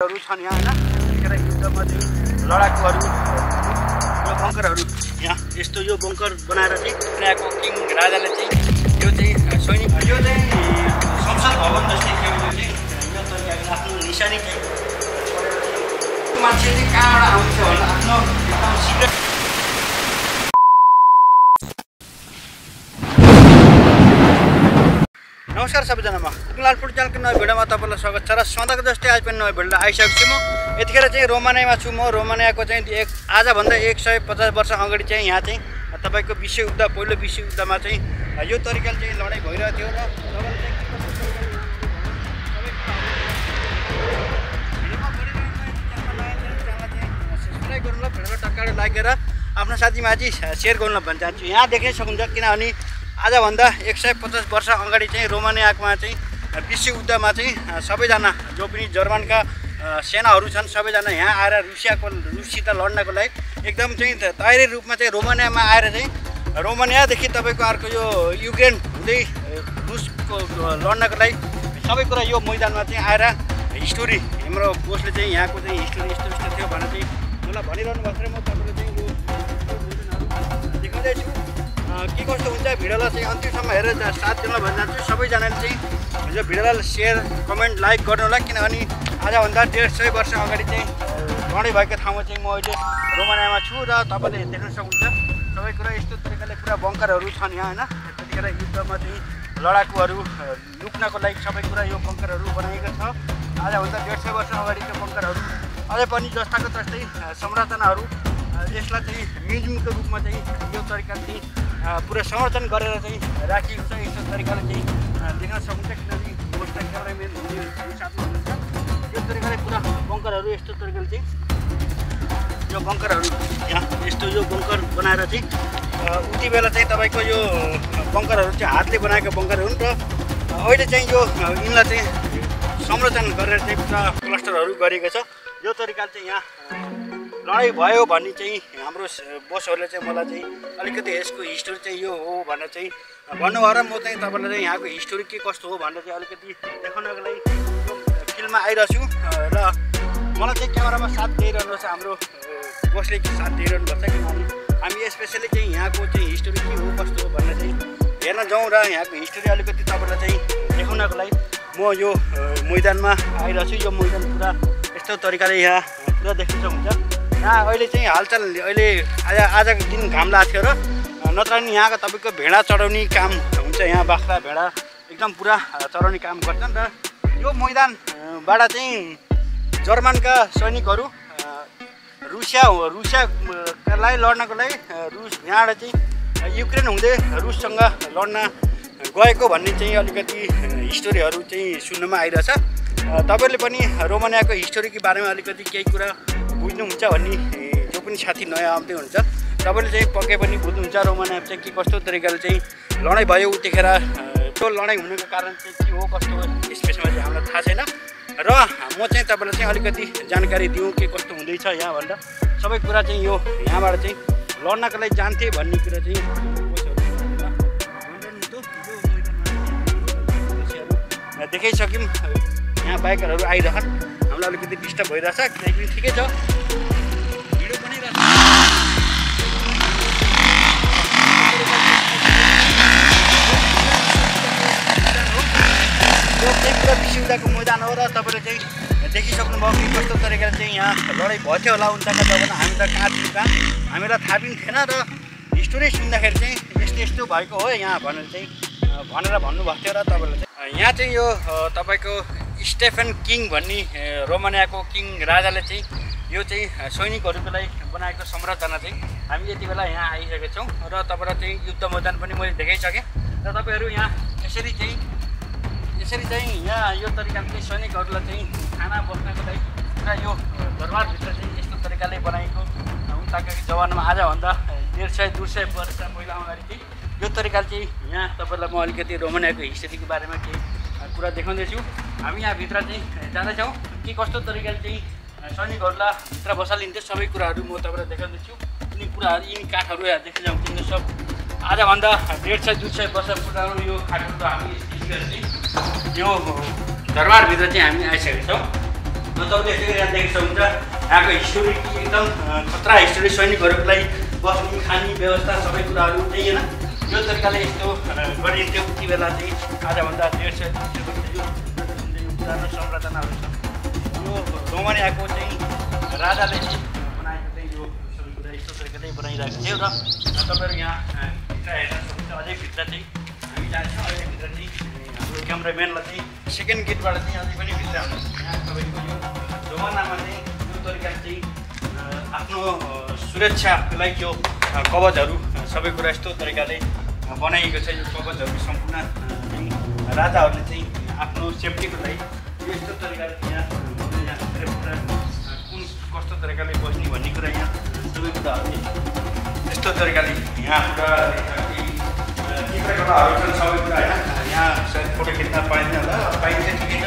बङ्करहरू छन् यहाँ हैन। त्यतिखेर युद्धमा चाहिँ लडाकुहरू यो बङ्करहरू यहाँ यस्तो यो बङ्कर बनाएर चाहिँ यहाँको किङ राजाले चाहिँ यो चाहिँ सैनिक यो चाहिँ संसद भवन जस्तै थियो। यो चाहिँ यो तरिकाले आफ्नो निशानी चाहिँ मान्छे चाहिँ कहाँबाट आउँछ भनेर आफ्नो एकदम सिक्रेट। नमस्कार सबैजनामा कुकुलाल फुड च्यानलको नयाँ भिडियोमा तपाईँलाई स्वागत छ र सधैँको जस्तै आज पनि नयाँ भिडियो आइसकेको छु म। यतिखेर चाहिँ रोमानियामा छु म। रोमानियाको चाहिँ आजभन्दा 150 वर्ष अगाडि चाहिँ यहाँ चाहिँ तपाईँको विश्वयुद्ध पहिलो विश्वयुद्धमा चाहिँ यो तरिकाले चाहिँ लडाइँ भइरहेको थियो र सब्सक्राइब गर्नु ल, भिडियोमा टक्काएर लाइक गरेर आफ्नो साथीमा चाहिँ सेयर गर्नु भन्न चाहन्छु। यहाँ देख्न सक्नुहुन्छ किनभने आजभन्दा 150 वर्ष अगाडि चाहिँ रोमानियामा चाहिँ विश्वयुद्धमा चाहिँ सबैजना जो पनि जर्मनका सेनाहरू छन् सबैजना यहाँ आएर रुससित लड्नको लागि एकदम चाहिँ तयारी रूपमा चाहिँ रोमानियामा आएर चाहिँ रोमानियादेखि तपाईँको अर्को यो युक्रेन हुँदै रुसको लड्नको लागि सबै कुरा यो मैदानमा चाहिँ आएर हिस्टोरी हाम्रो बोसले चाहिँ यहाँको चाहिँ हिस्टोरी यस्तो यस्तो थियो भनेर चाहिँ मलाई भनिरहनु भएको छ। म तपाईँले चाहिँ यो देखाउँदैछु के कस्तो हुन्छ। भिडियोलाई चाहिँ अन्तिमसम्म हेरेर साथ दिनु भन्न चाहन्छु। सबैजनाले चाहिँ यो भिडियोलाई सेयर कमेन्ट लाइक गर्नु होला किनभने आजभन्दा 150 वर्ष अगाडि चाहिँ लडाइँ भएको ठाउँमा चाहिँ म अहिले रोमानियामा छु र तपाईँले देख्न सक्नुहुन्छ सबै कुरा यस्तो तरिकाले पुरा बङ्करहरू छन् यहाँ हैन। त्यतिखेर युद्धमा चाहिँ लडाकुहरू लुक्नको लागि सबै कुरा यो बङ्करहरू बनाएको छ। आजभन्दा 150 वर्ष अगाडिको बङ्करहरू अझै पनि जस्ताको तस्तै संरचनाहरू यसलाई चाहिँ म्युजियमको रूपमा चाहिँ यो तरिकाले चाहिँ पुरा संरक्षण गरेर चाहिँ राखिएको छ। यस्तो तरिकाले चाहिँ देख्न सक्नुहुन्छ किनभने बोसलाई क्यामेराम्यान साथमा हुनुहुन्छ। यो तरिकाले पुरा बङ्करहरू यस्तो तरिकाले चाहिँ यो बङ्करहरू यहाँ यस्तो यो बङ्कर बनाएर चाहिँ उति बेला चाहिँ तपाईँको यो बङ्करहरू चाहिँ हातले बनाएको बङ्करहरू र अहिले चाहिँ यो यिनलाई चाहिँ संरक्षण गरेर चाहिँ पुरा क्लस्टरहरू गरेको छ। यो तरिकाले चाहिँ यहाँ लडाइँ भयो भन्ने चाहिँ हाम्रो बोसहरूले चाहिँ मलाई चाहिँ अलिकति यसको हिस्टोरी चाहिँ यो हो भनेर चाहिँ भन्नुभयो र म चाहिँ तपाईँलाई चाहिँ यहाँको हिस्टोरी के कस्तो हो भनेर चाहिँ अलिकति देखाउनको लागि फिल्ममा आइरहेको छु र मलाई चाहिँ क्यामेरामा साथ दिइरहनु छ। हाम्रो बोसले साथ दिइरहनु भएको छ किनभने हामी स्पेसली चाहिँ यहाँको चाहिँ हिस्टोरी के हो कस्तो हो भनेर चाहिँ हेर्न जाउँ र यहाँको हिस्टोरी अलिकति तपाईँलाई चाहिँ देखाउनको लागि म यो मैदानमा आइरहेको छु। यो मैदान पुरा यस्तो तरिकाले यहाँ पुरा देख्न सक्नुहुन्छ। यहाँ अहिले चाहिँ हालचाल अहिले आजको दिन घाम लागेको थियो र नत्र नि यहाँको तपाईँको भेडा चढाउने काम हुन्छ। यहाँ बाख्रा भेडा एकदम पुरा चढाउने काम गर्छन् र यो मैदानबाट चाहिँ जर्मनका सैनिकहरू रुसियालाई लड्नको लागि रुस यहाँबाट चाहिँ युक्रेन हुँदै रुससँग लड्न गएको भन्ने चाहिँ अलिकति हिस्टोरीहरू चाहिँ सुन्नमा आइरहेछ। तपाईँले पनि रोमानियाको हिस्टोरीको बारेमा अलिकति केही कुरा बुझ्नुहुन्छ भन्ने जो पनि साथी नयाँ आउँदै हुन्छ तपाईँले चाहिँ पक्कै पनि बुझ्नुहुन्छ रोमानिया चाहिँ के कस्तो तरिकाले चाहिँ लडाइँ भयो उतिखेर त्यो लडाइँ हुनुको कारण चाहिँ के हो कस्तो हो यसमा चाहिँ हामीलाई थाहा छैन र म चाहिँ तपाईँलाई चाहिँ अलिकति जानकारी दिउँ के कस्तो हुँदैछ यहाँ भन्दा सबै कुरा चाहिँ यो यहाँबाट चाहिँ लड्नको लागि जान्थे भन्ने कुरा चाहिँ देखाइसक्यौँ। यहाँ बाइकरहरू आइरहन् हामीलाई अलिकति डिस्टर्ब भइरहेछ किनकि ठिकै छ भिडियो बनिरहेछ। यो चाहिँ पुरा विश्वयुद्धको मैदान हो र तपाईँले चाहिँ देखिसक्नुभयो कि कस्तो तरिकाले चाहिँ यहाँ लडाइँ भयो थियो होला उन्ताका जमाना हामी त कहाँ थियौँ कहाँ हामीलाई थाहा पनि थिएन र हिस्टोरी सुन्दाखेरि चाहिँ यस्तो यस्तो भएको हो यहाँ भनेर चाहिँ भन्नुभएको थियो र तपाईँलाई चाहिँ यहाँ चाहिँ यो तपाईँको स्टेफन किङ भन्ने रोमानियाको किङ राजाले चाहिँ यो चाहिँ सैनिकहरूको लागि बनाएको संरचना चाहिँ हामी यति बेला यहाँ आइसकेका छौँ र तपाईँलाई चाहिँ युद्ध मैदान पनि मैले देखाइसकेँ र तपाईँहरू यहाँ यसरी चाहिँ यहाँ यो तरिकाले चाहिँ सैनिकहरूलाई चाहिँ खाना बस्नको लागि र यो दरबारभित्र चाहिँ यस्तो तरिकाले बनाएको उताको जमानामा आजभन्दा 150-200 वर्ष पहिला अगाडि चाहिँ यो तरिकाले चाहिँ यहाँ तपाईँलाई म अलिकति रोमानियाको हिस्ट्रीको बारेमा केही कुरा देखाउँदैछु। हामी यहाँभित्र चाहिँ जाँदैछौँ के कस्तो तरिकाले चाहिँ सैनिकहरूलाई भित्र बसालिन्थ्यो सबै कुराहरू म तपाईँलाई देखाउँदैछु। यिनी कुराहरू यिनी काठहरू यहाँ देख्न सक्नुहुन्छ सब आजभन्दा 150-200 वर्ष पुरानो यो खाटहरू हामी यो दरबारभित्र चाहिँ हामी आइसकेका छौँ। तपाईँले यसै गरी यहाँ देख्न सक्नुहुन्छ यहाँको हिस्टोरी एकदम खतरा हिस्टोरी सैनिकहरूको लागि बस्ने खाने व्यवस्था सबै कुराहरू चाहिँ होइन यो तरिकाले यस्तो गरिन्थ्यो उति बेला चाहिँ आजभन्दा 150 वर्ष यो पुरानो संरचनाहरू छ। यो रोमानियाको चाहिँ राजाले चाहिँ बनाएको चाहिँ यो सबै कुरा यस्तो तरिकाले बनाइरहेको थियो र तपाईँहरू यहाँ भित्र हेर्न सक्नुहुन्छ। अझै भित्र चाहिँ हामी जान्छौँ। अहिले भित्र चाहिँ हाम्रो क्यामराम्यानलाई चाहिँ सेकेन्ड गेटबाट चाहिँ अझै पनि भित्र आउनु। यहाँ तपाईँको यो जमानामा चाहिँ यो तरिकाले चाहिँ आफ्नो सुरक्षाको लागि यो कवचहरू सबै कुरा यस्तो तरिकाले बनाइएको छ। यो कवचहरू सम्पूर्ण चाहिँ राजाहरूले चाहिँ आफ्नो सेफ्टीको लागि यो यस्तो तरिकाले यहाँ कुन कस्तो तरिकाले बस्ने भन्ने कुरा यहाँ सबै कुराहरू यस्तो तरिकाले यहाँ पुरा चित्रकलाहरू छन् सबै कुरा होइन। यहाँ सायद फोटो खिच्न पाइँदैन होला, पाइन्छ ठिकै छ।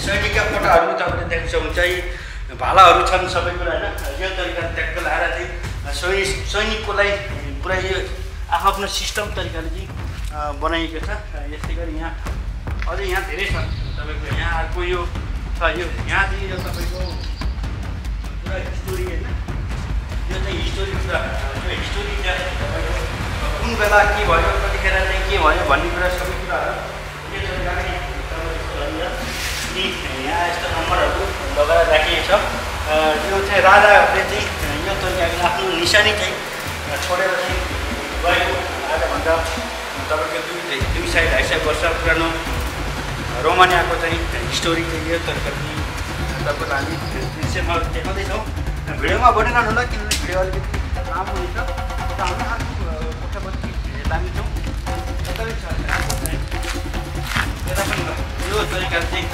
सैनिकका फोटोहरू तपाईँले देख्न सक्नुहुन्छ। भालाहरू छन् सबै कुरा होइन। यो तरिकाले ट्याक्क लगाएर चाहिँ सैनिकको लागि पुरा यो आफ्नो सिस्टम तरिकाले चाहिँ बनाइएको छ। यस्तै गरी यहाँ अझै यहाँ धेरै छ तपाईँको। यहाँ अर्को यो छ यो यहाँ चाहिँ यो तपाईँको पुरा हिस्टोरी होइन। यो चाहिँ हिस्टोरी कुरा यो हिस्टोरी चाहिँ तपाईँको कुन बेला के भयो कतिखेर चाहिँ के भयो भन्ने कुरा सबै कुराहरू यो तरिकाले यहाँ यस्तो नम्बरहरू लगाएर राखिएको छ। यो चाहिँ राजाहरूले चाहिँ यो तरिकाले आफ्नो निशानी चाहिँ छोडेर चाहिँ गएको। आजभन्दा तपाईँको 200-250 वर्ष पुरानो रोमानियाको चाहिँ हिस्टोरी चाहिँ यो तरिकाले तपाईँलाई हामी दृश्यमा देखाउँदैछौँ। भिडियोमा बनिरहनु होला किनभने भिडियो अलिकति लामो हुन्छ। हामी अर्को कोठापट्टि लान्छौँ। यता पनि यो तरिकाले चाहिँ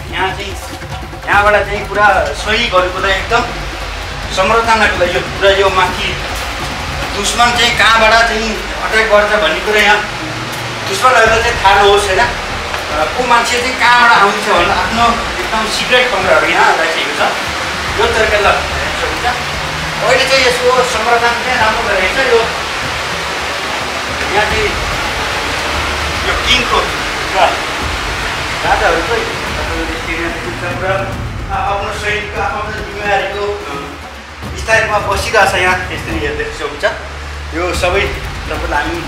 यहाँबाट चाहिँ पुरा सैनिकहरूको लागि एकदम संरचनाको लागि यो पुरा यो माथि दुश्मन चाहिँ कहाँबाट चाहिँ अट्याक गर्छ भन्ने कुरा यहाँ दुश्मनहरूलाई चाहिँ थाहा नहोस् होइन। को मान्छे चाहिँ कहाँबाट आउँछ भनेर आफ्नो एकदम सिक्रेट कमराहरू यहाँ राखिएको छ। यो तरिकाले हुन्छ। अहिले चाहिँ यसको संरचना चाहिँ राम्रो भइरहेको छ। यो यहाँ चाहिँ यो किङको राजाहरूको पुरा आफ्नो सैनिकको आफ्नो जिम्मेवारीको विस्तारमा बसिरहेछ। यहाँ यसरी हेर्दै सक्नुहुन्छ। यो सबै तपाईँलाई हामी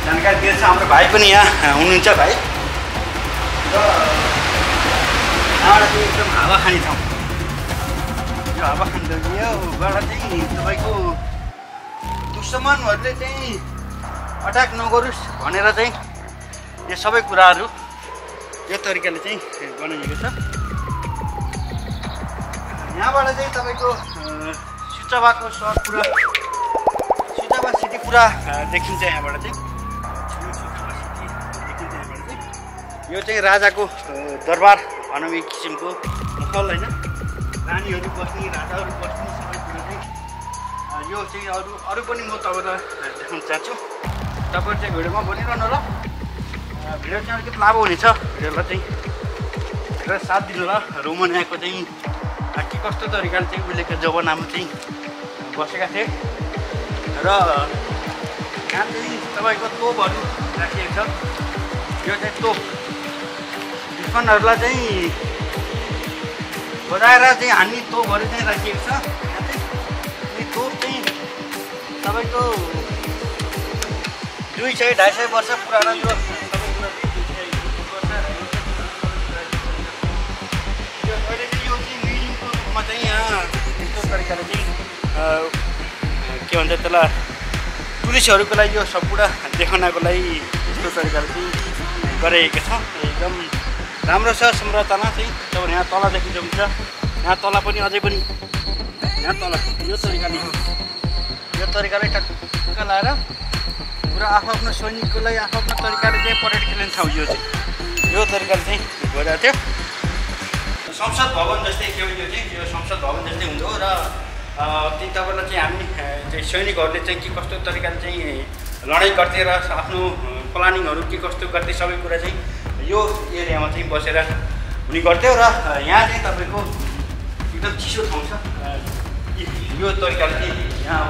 जानकारी दिन्छ। हाम्रो भाइ पनि यहाँ हुनुहुन्छ भाइ। र यहाँबाट चाहिँ एकदम हावा खाने ठाउँ। यो हावा खाने योबाट चाहिँ तपाईँको दुश्मनहरूले चाहिँ अट्याक नगरोस् भनेर चाहिँ यो सबै कुराहरू यो तरिकाले चाहिँ बनाइएको छ। यहाँबाट चाहिँ तपाईँको सुचाबाको सहर पुरा सुचाबा सिटी पुरा देखिन्छ। यहाँबाट चाहिँ देखिन्छ। यहाँबाट चाहिँ यो चाहिँ राजाको दरबार भनौँ एक किसिमको महल होइन। रानीहरू बस्ने राजाहरू बस्ने सबै कुरो चाहिँ यो चाहिँ अरू पनि म तपाईँलाई देखाउन चाहन्छु। तपाईँहरू चाहिँ भिडियोमा बनिरहनु होला। भिडियो चाहिँ अलिकति लामो हुनेछ। भिडियोलाई चाहिँ भिडियो साथ दिनु होला। रोमानियाको चाहिँ के कस्तो तरिकाले चाहिँ उहिलेको जमानामा चाहिँ बसेका थिए र यहाँ चाहिँ तपाईँको तोपहरू राखिएको छ। यो चाहिँ तोप दुश्मनहरूलाई चाहिँ बजाएर चाहिँ हान्ने तोपहरू चाहिँ राखिएको छ। यहाँ चाहिँ तोप चाहिँ तपाईँको 200-250 वर्ष पुरानो यो चाहिँ यहाँ यस्तो तरिकाले चाहिँ के भन्छ त्यसलाई टुरिस्टहरूको लागि यो सब कुरा देखाउनको लागि यस्तो तरिकाले चाहिँ गरिएको छ। एकदम राम्रो छ संरचना चाहिँ। तपाईँ यहाँ तल देखिन्छ हुन्छ। यहाँ तल पनि अझै पनि यहाँ तल यो तरिकाले टक्क लाएर पुरा आफ्नो सैनिकको लागि आफ्नो तरिकाले चाहिँ परेड खेल्ने ठाउँ यो चाहिँ यो तरिकाले चाहिँ गइरहेको थियो। संसद भवन जस्तै थियो यो चाहिँ। यो संसद भवन जस्तै हुन्थ्यो र त्यही तपाईँलाई चाहिँ हामी चाहिँ सैनिकहरूले चाहिँ के कस्तो तरिकाले चाहिँ लडाइँ गर्थे र आफ्नो प्लानिङहरू के कस्तो गर्थे सबै कुरा चाहिँ यो एरियामा चाहिँ बसेर हुने गर्थ्यो। र यहाँ चाहिँ तपाईँको एकदम चिसो ठाउँ छ। यो तरिकाले चाहिँ यहाँ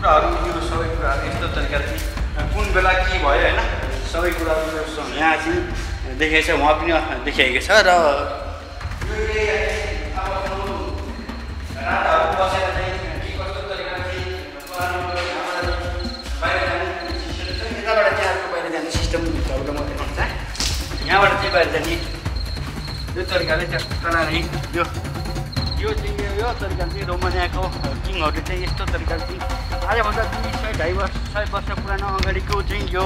कुराहरू यो सबै कुराहरू यस्तो तरिकाले चाहिँ कुन बेला के भयो होइन सबै कुराहरू यहाँ चाहिँ देखाएको छ। उहाँ पनि देखाएको छ। र यो एरिया अब तलाई यो यो तरिकाले चाहिँ रोमानियाको किङहरूले चाहिँ यस्तो तरिकाले चाहिँ आजभन्दा 200-250 वर्ष पुरानो अगाडिको चाहिँ यो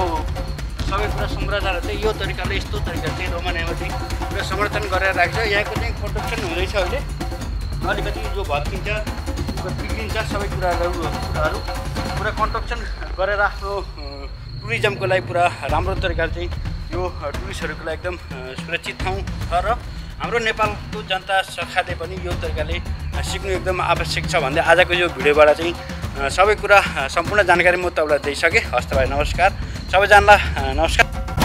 सबै कुरा संरचनाहरू चाहिँ यो तरिकाले यस्तो तरिकाले चाहिँ रोमानियामा चाहिँ पुरा समर्थन गरेर राख्छ। यहाँको चाहिँ प्रोटेक्सन हुँदैछ अहिले, अलिकति जो भत्किन्छ बिग्रिन्छ सबै कुराहरू पुरा कन्स्ट्रक्सन गरेर आफ्नो टुरिज्मको लागि पुरा राम्रो तरिकाले चाहिँ यो टुरिस्टहरूको लागि एकदम सुरक्षित ठाउँ छ र हाम्रो नेपालको जनता सरकारले पनि यो तरिकाले सिक्नु एकदम आवश्यक छ भन्दै आजको यो भिडियोबाट चाहिँ सबै कुरा सम्पूर्ण जानकारी म तपाईँलाई दिइसकेँ। हस्त भाइ नमस्कार, सबैजनालाई नमस्कार।